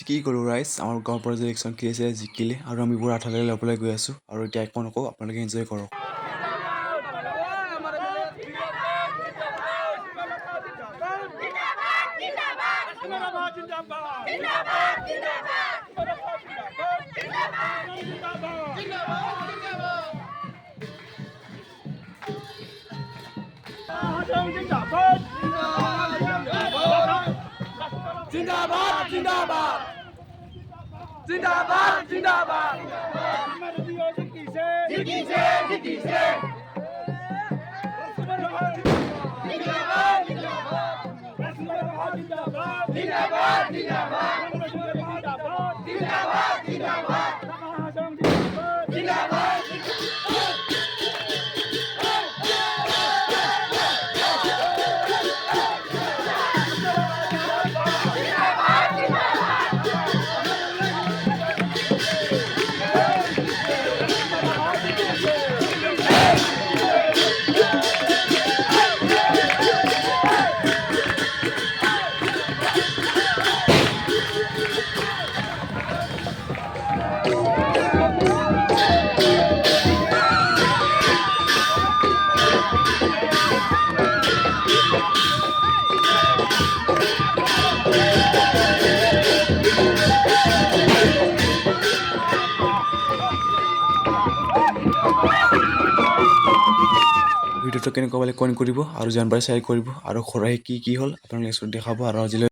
কি কৰোঁ ৰাইজ, আমাৰ গাঁৱৰ পৰা যে ইলেকশ্যন কি আছে জিকিলে আৰু আমি পুৰা আঠালৈ ল'বলৈ গৈ আছোঁ আৰু এতিয়া একো নকওঁ, আপোনালোকে এনজয় কৰক। जिंदाबाद जिंदाबाद जिंदाबाद जिंदाबाद जिंदाबाद ভিডিঅ'টো কেনেকুৱা পালে কমেণ্ট কৰিব আৰু যিমান পাৰে শ্বেয়াৰ কৰিব আৰু খৰাহি কি হ'ল আপোনালোকে দেখাব আৰু আজিলৈ